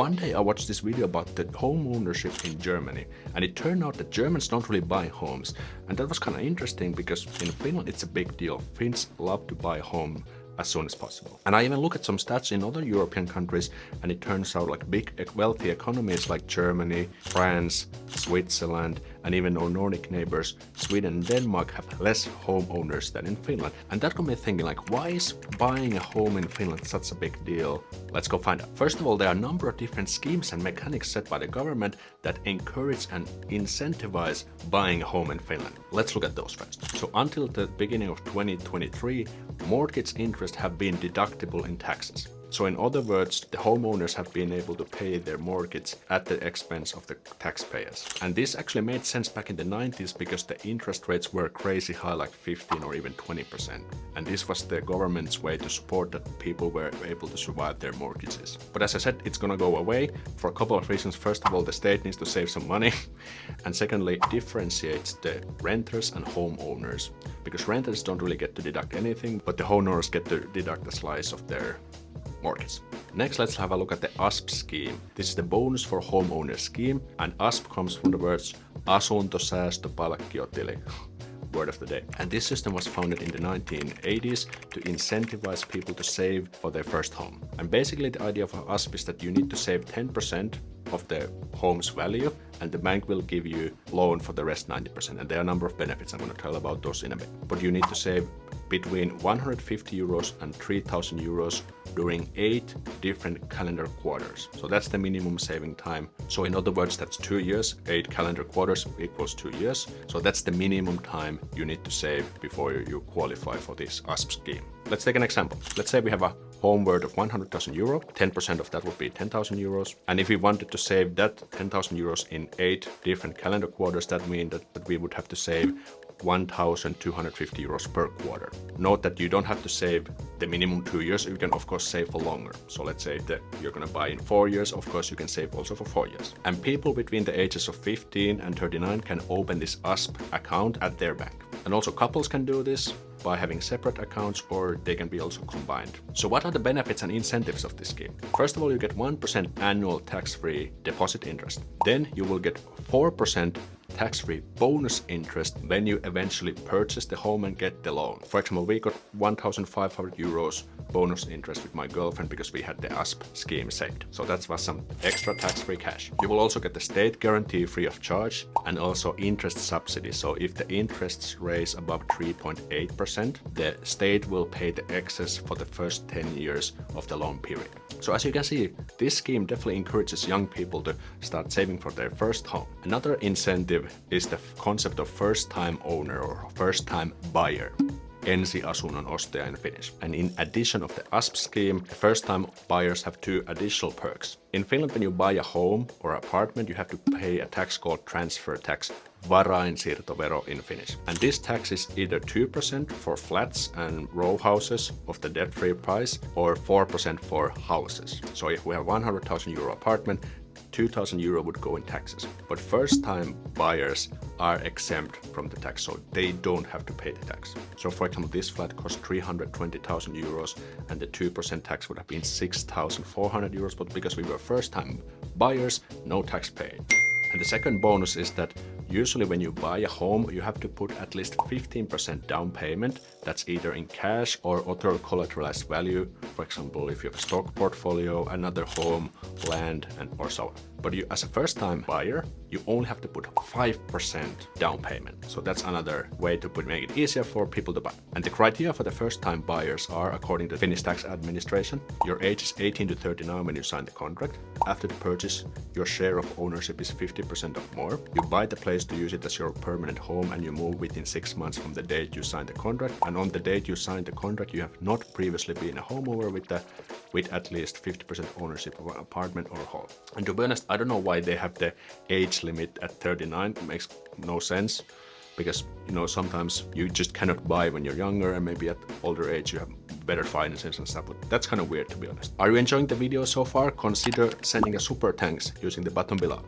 one day I watched this video about the home ownership in Germany, and it turned out that Germans don't really buy homes. And that was kind of interesting because in Finland it's a big deal. Finns love to buy a home as soon as possible. And I even look at some stats in other European countries, and it turns out like big wealthy economies like Germany, France, Switzerland, and even our Nordic neighbors, Sweden and Denmark, have less homeowners than in Finland. And that got me thinking, like, why is buying a home in Finland such a big deal? Let's go find out. First of all, there are a number of different schemes and mechanics set by the government that encourage and incentivize buying a home in Finland. Let's look at those first. So until the beginning of 2023, mortgage interest have been deductible in taxes. So in other words, the homeowners have been able to pay their mortgage at the expense of the taxpayers. And this actually made sense back in the 90s because the interest rates were crazy high, like 15 or even 20%. And this was the government's way to support that people were able to survive their mortgages. But as I said, it's gonna go away for a couple of reasons. First of all, the state needs to save some money. And secondly, differentiates the renters and homeowners. Because renters don't really get to deduct anything, but the homeowners get to deduct a slice of their mortgage. Next, let's have a look at the ASP scheme. This is the bonus for homeowner scheme, and ASP comes from the words asuntosäästöpalkkiotili. Word of the day. And this system was founded in the 1980s to incentivize people to save for their first home. And basically the idea of ASP is that you need to save 10% of the home's value, and the bank will give you loan for the rest 90%. And there are a number of benefits. I'm going to tell about those in a bit. But you need to save between 150 euros and 3,000 euros during 8 different calendar quarters. So that's the minimum saving time. So in other words, that's 2 years. 8 calendar quarters equals 2 years. So that's the minimum time you need to save before you qualify for this ASP scheme. Let's take an example. Let's say we have a home worth of 100,000 euro. 10% of that would be 10,000 euros. And if we wanted to save that 10,000 euros in 8 different calendar quarters, that means that we would have to save 1,250 euros per quarter. Note that you don't have to save the minimum 2 years. You can of course save for longer. So let's say that you're going to buy in 4 years. Of course, you can save also for 4 years. And people between the ages of 15 and 39 can open this ASP account at their bank. And also couples can do this by having separate accounts, or they can be also combined. So what are the benefits and incentives of this scheme? First of all, you get 1% annual tax-free deposit interest. Then you will get 4% tax-free bonus interest when you eventually purchase the home and get the loan. For example, we got 1,500 euros bonus interest with my girlfriend because we had the ASP scheme saved. So that was some extra tax-free cash. You will also get the state guarantee free of charge and also interest subsidy. So if the interests raise above 3.8%, the state will pay the excess for the first 10 years of the loan period. So as you can see, this scheme definitely encourages young people to start saving for their first home. Another incentive is the concept of first-time owner or first-time buyer. Ensiasunnon ostaja in Finnish. And in addition of the ASP scheme, first-time buyers have 2 additional perks. In Finland, when you buy a home or apartment, you have to pay a tax called transfer tax, varainsiirtovero in Finnish. And this tax is either 2% for flats and row houses of the debt-free price or 4% for houses. So if we have 100,000 euro apartment, 2,000 euro would go in taxes. But first-time buyers are exempt from the tax, so they don't have to pay the tax. So for example, this flat cost 320,000 euros and the 2% tax would have been 6,400 euros, but because we were first-time buyers, no tax paid. And the second bonus is that usually when you buy a home, you have to put at least 15% down payment. That's either in cash or other collateralized value. For example, if you have a stock portfolio, another home, land, or so on. But you, as a first-time buyer, you only have to put 5% down payment. So that's another way to make it easier for people to buy. And the criteria for the first-time buyers are, according to the Finnish Tax Administration, your age is 18 to 39 when you sign the contract. After the purchase, your share of ownership is 50% or more. You buy the place to use it as your permanent home, and you move within 6 months from the date you signed the contract. And on the date you signed the contract, you have not previously been a homeowner with at least 50% ownership of an apartment or a home. And to be honest, I don't know why they have the age limit at 39. It makes no sense, because sometimes you just cannot buy when you're younger, and maybe at older age you have better finances and stuff, but that's kind of weird, to be honest. Are you enjoying the video so far? Consider sending a super thanks using the button below.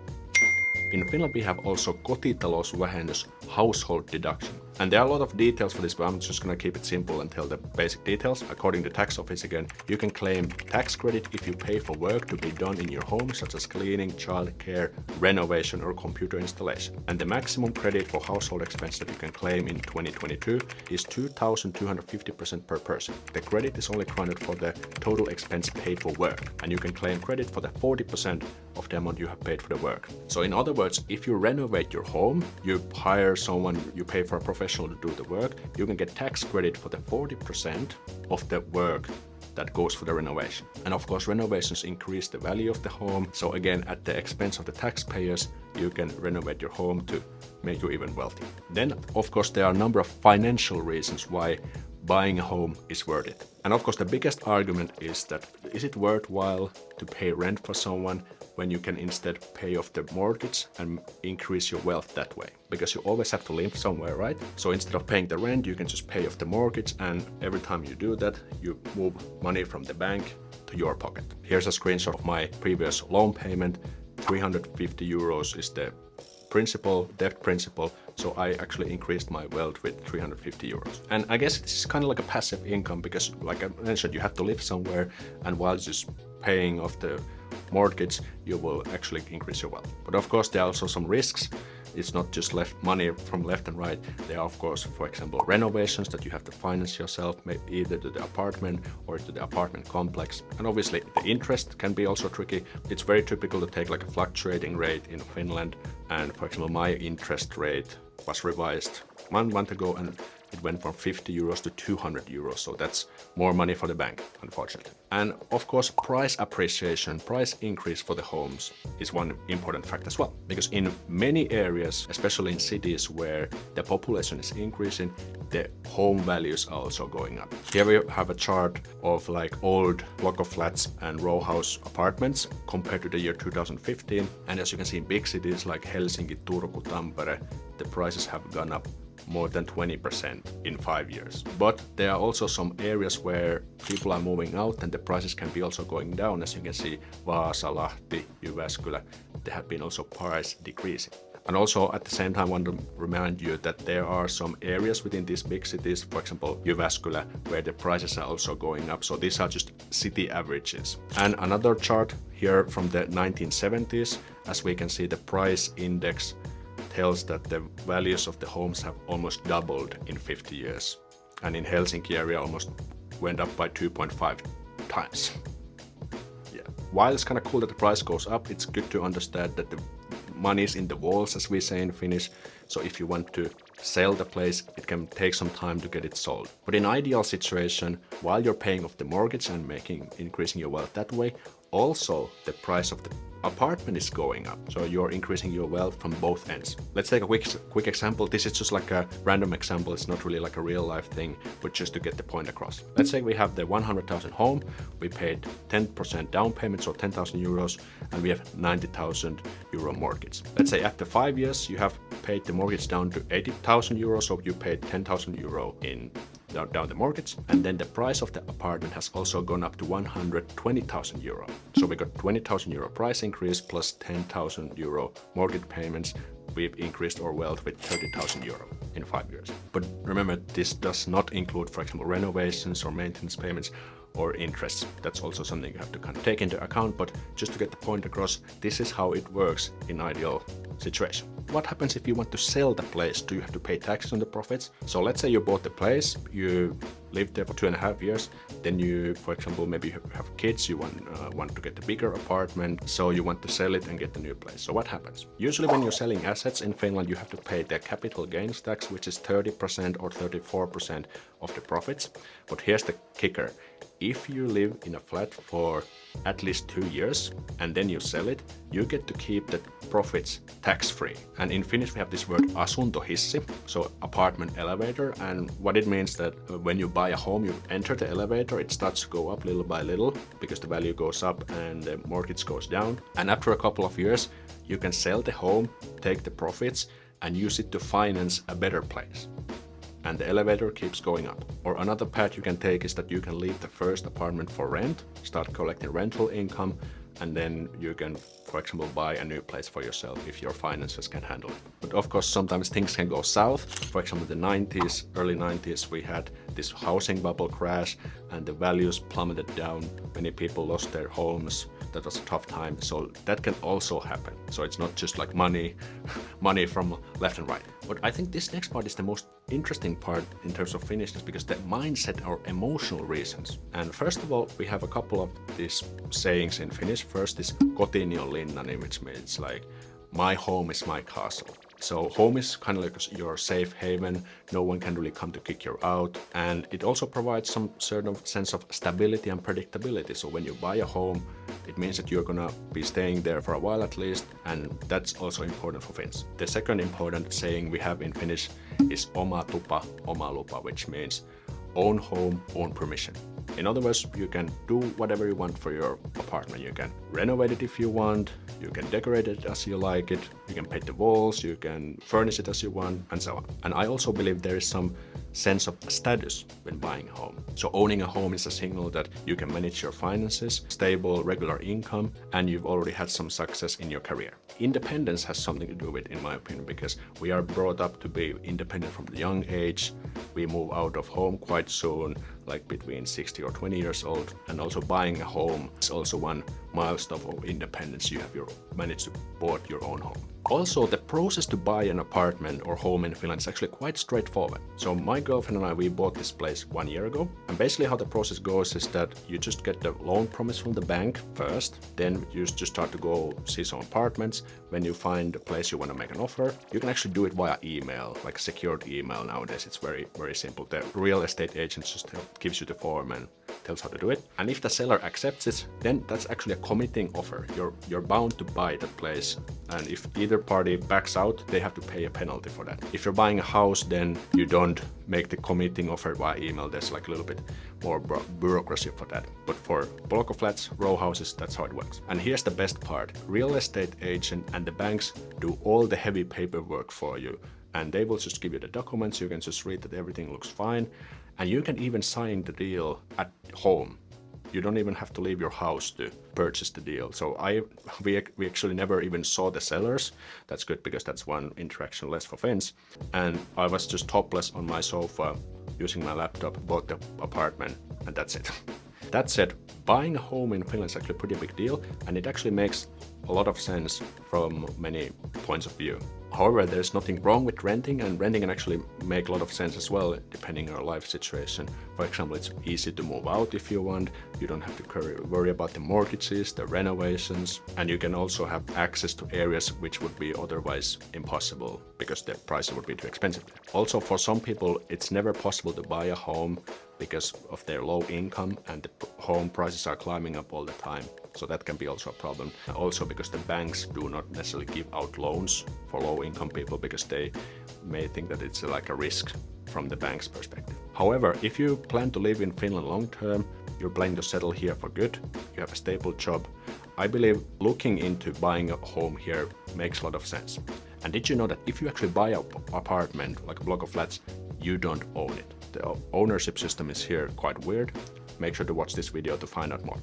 In Finland we have also kotitalousvähennys, household deduction. And there are a lot of details for this, but I'm just gonna keep it simple and tell the basic details. According to tax office again, you can claim tax credit if you pay for work to be done in your home, such as cleaning, childcare, renovation, or computer installation. And the maximum credit for household expense that you can claim in 2022 is 2,250% per person. The credit is only granted for the total expense paid for work, and you can claim credit for the 40% of the amount you have paid for the work. So in other words, if you renovate your home, you hire someone, you pay for a professional to do the work, you can get tax credit for the 40% of the work that goes for the renovation. And of course, renovations increase the value of the home. So again, at the expense of the taxpayers, you can renovate your home to make you even wealthy. Then, of course, there are a number of financial reasons why buying a home is worth it. And of course, the biggest argument is that is it worthwhile to pay rent for someone when you can instead pay off the mortgage and increase your wealth that way? Because you always have to live somewhere, right? So instead of paying the rent, you can just pay off the mortgage, and every time you do that, you move money from the bank to your pocket. Here's a screenshot of my previous loan payment. 350 euros is the debt principal, so I actually increased my wealth with 350 euros. And I guess this is kind of like a passive income because, like I mentioned, you have to live somewhere, and while just paying off the mortgage, you will actually increase your wealth. But of course, there are also some risks. It's not just money from left and right. There are, of course, for example, renovations that you have to finance yourself, either to the apartment or to the apartment complex. And obviously, the interest can be also tricky. It's very typical to take like a fluctuating rate in Finland. And for example, my interest rate was revised 1 month ago, and it went from 50 euros to 200 euros. So that's more money for the bank, unfortunately. And of course, price appreciation, price increase for the homes is one important fact as well. Because in many areas, especially in cities where the population is increasing, the home values are also going up. Here we have a chart of like old block of flats and row house apartments compared to the year 2015. And as you can see, in big cities like Helsinki, Turku, Tampere, the prices have gone up more than 20% in 5 years. But there are also some areas where people are moving out and the prices can be also going down. As you can see, Vaasa, Lahti, Jyväskylä, they have been also price decreasing. And also at the same time, I want to remind you that there are some areas within these big cities, for example, Jyväskylä, where the prices are also going up. So these are just city averages. And another chart here from the 1970s, as we can see, the price index tells that the values of the homes have almost doubled in 50 years. And in Helsinki area almost went up by 2.5 times. Yeah. While it's kind of cool that the price goes up, it's good to understand that the money is in the walls, as we say in Finnish. So if you want to sell the place, it can take some time to get it sold. But in ideal situation, while you're paying off the mortgage and increasing your wealth that way, also the price of the apartment is going up. So you're increasing your wealth from both ends. Let's take a quick example. This is just like a random example. It's not really like a real life thing, but just to get the point across. Let's say we have the 100,000 home. We paid 10% down payment, so 10,000 euros, and we have 90,000 euro mortgage. Let's say after 5 years, you have paid the mortgage down to 80,000 euros, so you paid 10,000 euro in down the mortgage, and then the price of the apartment has also gone up to 120,000 euro. So we got 20,000 euro price increase plus 10,000 euro mortgage payments. We've increased our wealth with 30,000 euro in 5 years. But remember, this does not include, for example, renovations or maintenance payments or interest. That's also something you have to kind of take into account, but just to get the point across, this is how it works in ideal situation. What happens if you want to sell the place? Do you have to pay taxes on the profits? So let's say you bought the place, you lived there for 2.5 years, then you, for example, maybe you have kids, you want to get a bigger apartment, so you want to sell it and get a new place. So what happens? Usually when you're selling assets in Finland, you have to pay the capital gains tax, which is 30% or 34% of the profits. But here's the kicker. If you live in a flat for at least 2 years and then you sell it, you get to keep the profits tax-free. And in Finnish, we have this word asuntohissi, so apartment elevator. And what it means that when you buy a home, you enter the elevator, it starts to go up little by little because the value goes up and the mortgage goes down. And after a couple of years, you can sell the home, take the profits, and use it to finance a better place. And the elevator keeps going up. Or another path you can take is that you can leave the first apartment for rent, start collecting rental income, and then you can, for example, buy a new place for yourself if your finances can handle it. But of course, sometimes things can go south. For example, the 90s, early 90s, we had this housing bubble crash and the values plummeted down. Many people lost their homes. That was a tough time. So that can also happen. So it's not just like money from left and right. But I think this next part is the most interesting part in terms of Finnishness, because the mindset or emotional reasons. And first of all, we have a couple of these sayings in Finnish. First is kotini on linnani, which means like my home is my castle. So home is kind of like your safe haven. No one can really come to kick you out. And it also provides some certain sense of stability and predictability. So when you buy a home, it means that you're gonna be staying there for a while at least. And that's also important for Finns. The second important saying we have in Finnish is oma tupa, oma lupa, which means own home, own permission. In other words, you can do whatever you want for your apartment. You can renovate it if you want, you can decorate it as you like it, you can paint the walls, you can furnish it as you want, and so on. And I also believe there is some sense of status when buying a home. So owning a home is a signal that you can manage your finances, stable, regular income, and you've already had some success in your career. Independence has something to do with it, in my opinion, because we are brought up to be independent from the young age. We move out of home quite soon, like between 60 or 20 years old. And also buying a home is also one milestone of independence. You have managed to bought your own home. Also, the process to buy an apartment or home in Finland is actually quite straightforward. So my girlfriend and I, we bought this place 1 year ago. And basically how the process goes is that you just get the loan promise from the bank first. Then you just start to go see some apartments. When you find a place you want to make an offer, you can actually do it via email, like a secured email nowadays. It's very, very simple. The real estate agent just gives you the form and tells how to do it. And if the seller accepts it, then that's actually a committing offer. You're bound to buy that place. And if either party backs out, they have to pay a penalty for that. If you're buying a house, then you don't make the committing offer via email. There's like a little bit more bureaucracy for that. But for block of flats, row houses, that's how it works. And here's the best part. Real estate agent and the banks do all the heavy paperwork for you. And they will just give you the documents. You can just read that everything looks fine. And you can even sign the deal at home. You don't even have to leave your house to purchase the deal. So we actually never even saw the sellers. That's good because that's one interaction less for Finns. And I was just topless on my sofa using my laptop, bought the apartment, and that's it. That said, buying a home in Finland is actually a pretty big deal, and it actually makes a lot of sense from many points of view. However, there's nothing wrong with renting, and renting can actually make a lot of sense as well, depending on your life situation. For example, it's easy to move out if you want. You don't have to worry about the mortgages, the renovations, and you can also have access to areas which would be otherwise impossible because the price would be too expensive. Also, for some people, it's never possible to buy a home because of their low income, and the home prices are climbing up all the time. So that can be also a problem. Also because the banks do not necessarily give out loans for low income people because they may think that it's like a risk from the bank's perspective. However, if you plan to live in Finland long term, you're planning to settle here for good, you have a stable job, I believe looking into buying a home here makes a lot of sense. And did you know that if you actually buy an apartment, like a block of flats, you don't own it? The ownership system is here quite weird. Make sure to watch this video to find out more.